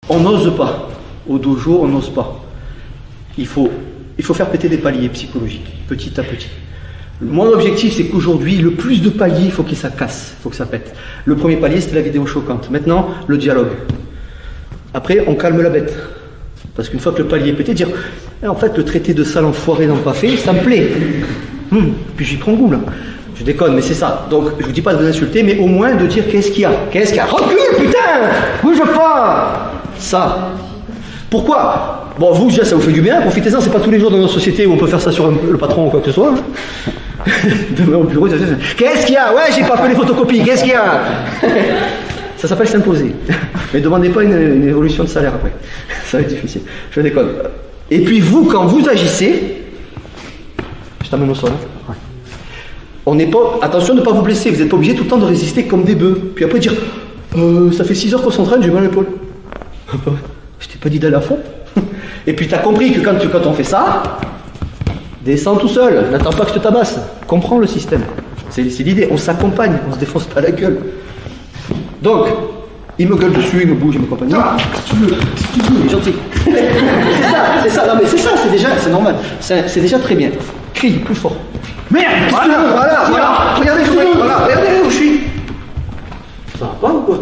On n'ose pas. Au dojo, on n'ose pas. Il faut faire péter des paliers psychologiques, petit à petit. Mon objectif, c'est qu'aujourd'hui, le plus de paliers, il faut que ça casse, il faut que ça pète. Le premier palier, c'était la vidéo choquante. Maintenant, le dialogue. Après, on calme la bête. Parce qu'une fois que le palier est pété, dire en fait, le traité de sale enfoiré dans pas fait, ça me plaît. Puis j'y prends goût, là. Je déconne, mais c'est ça. Donc, je vous dis pas de vous insulter, mais au moins de dire qu'est-ce qu'il y a. Qu'est-ce qu'il y a? Recule, putain! Bouge pas! Ça. Pourquoi? Bon, vous, déjà, ça vous fait du bien, profitez-en, c'est pas tous les jours dans notre société où on peut faire ça sur le patron ou quoi que ce soit. Hein. Demain au bureau, qu'est-ce qu'il y a? Ouais, j'ai pas fait les photocopies, qu'est-ce qu'il y a? Ça s'appelle s'imposer. Mais demandez pas une évolution de salaire après. Ça va être difficile. Je déconne. Et puis vous, quand vous agissez, je t'amène au sol. Hein. Ouais. On n'est pas. Attention de ne pas vous blesser, vous n'êtes pas obligé tout le temps de résister comme des bœufs. Puis après dire ça fait 6 heures qu'on s'entraîne, j'ai mal à l'épaule. Je t'ai pas dit d'aller à fond. Et puis tu as compris que quand on fait ça, descends tout seul, n'attends pas que je te tabasse. Comprends le système. C'est l'idée, on s'accompagne, on se défonce pas la gueule. Donc, il me gueule dessus, il me bouge, il me compagnie. Si tu veux, il est gentil. c'est ça, non mais c'est ça, c'est normal. C'est déjà très bien. Crie plus fort. Merde! Voilà. Regardez où je suis. Ça va pas ou quoi?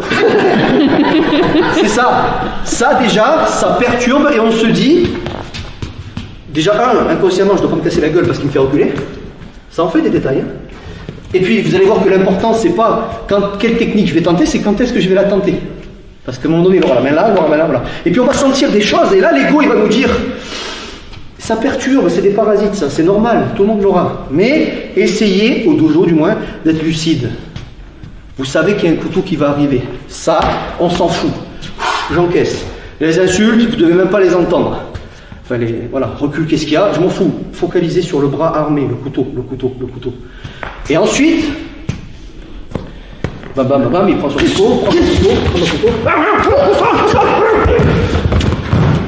C'est ça. Ça déjà, ça perturbe et on se dit, déjà inconsciemment, je dois pas me casser la gueule parce qu'il me fait reculer. Ça en fait des détails. Hein. Et puis vous allez voir que l'important c'est pas quelle technique je vais tenter, c'est quand est-ce que je vais la tenter. Parce qu'à un moment donné, il aura la main là, il aura la main là, voilà. Et puis on va sentir des choses, et là l'ego il va nous dire, ça perturbe, c'est des parasites, ça, c'est normal, tout le monde l'aura. Mais essayez, au dojo du moins, d'être lucide. Vous savez qu'il y a un couteau qui va arriver. Ça, on s'en fout. J'encaisse. Les insultes, vous ne devez même pas les entendre. Enfin, voilà, recule, qu'est-ce qu'il y a? Je m'en fous. Focalisez sur le bras armé, le couteau. Et ensuite, bam, il prend son couteau, prend son couteau.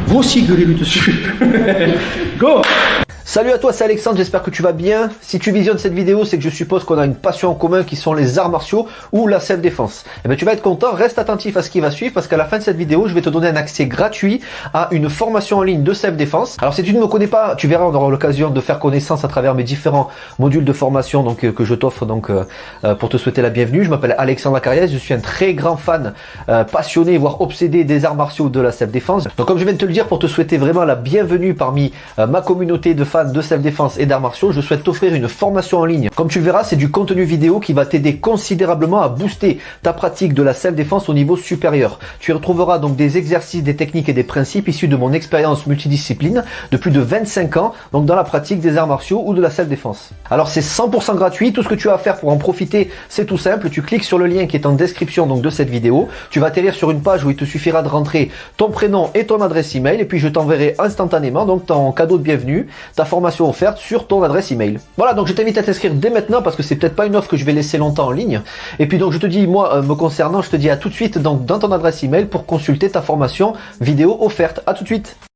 Vous aussi, gueulez-lui dessus. Go! Salut à toi, c'est Alexandre, j'espère que tu vas bien. Si tu visionnes cette vidéo, c'est que je suppose qu'on a une passion en commun qui sont les arts martiaux ou la self-défense. Eh bien, tu vas être content, reste attentif à ce qui va suivre parce qu'à la fin de cette vidéo, je vais te donner un accès gratuit à une formation en ligne de self-défense. Alors, si tu ne me connais pas, tu verras, on aura l'occasion de faire connaissance à travers mes différents modules de formation que je t'offre pour te souhaiter la bienvenue. Je m'appelle Alexandre Acariès, je suis un très grand fan, passionné, voire obsédé des arts martiaux de la self-défense. Donc, comme je viens de te le dire, pour te souhaiter vraiment la bienvenue parmi ma communauté de fans de self-défense et d'arts martiaux, je souhaite t'offrir une formation en ligne. Comme tu le verras, c'est du contenu vidéo qui va t'aider considérablement à booster ta pratique de la self-défense au niveau supérieur. Tu y retrouveras donc des exercices, des techniques et des principes issus de mon expérience multidiscipline de plus de 25 ans, donc dans la pratique des arts martiaux ou de la self-défense. Alors c'est 100% gratuit, tout ce que tu as à faire pour en profiter, c'est tout simple, tu cliques sur le lien qui est en description donc de cette vidéo, tu vas atterrir sur une page où il te suffira de rentrer ton prénom et ton adresse email et puis je t'enverrai instantanément donc ton cadeau de bienvenue, ta formation offerte sur ton adresse email. Voilà, donc je t'invite à t'inscrire dès maintenant parce que c'est peut-être pas une offre que je vais laisser longtemps en ligne. Et puis donc je te dis, moi me concernant, je te dis à tout de suite donc dans ton adresse email pour consulter ta formation vidéo offerte. À tout de suite.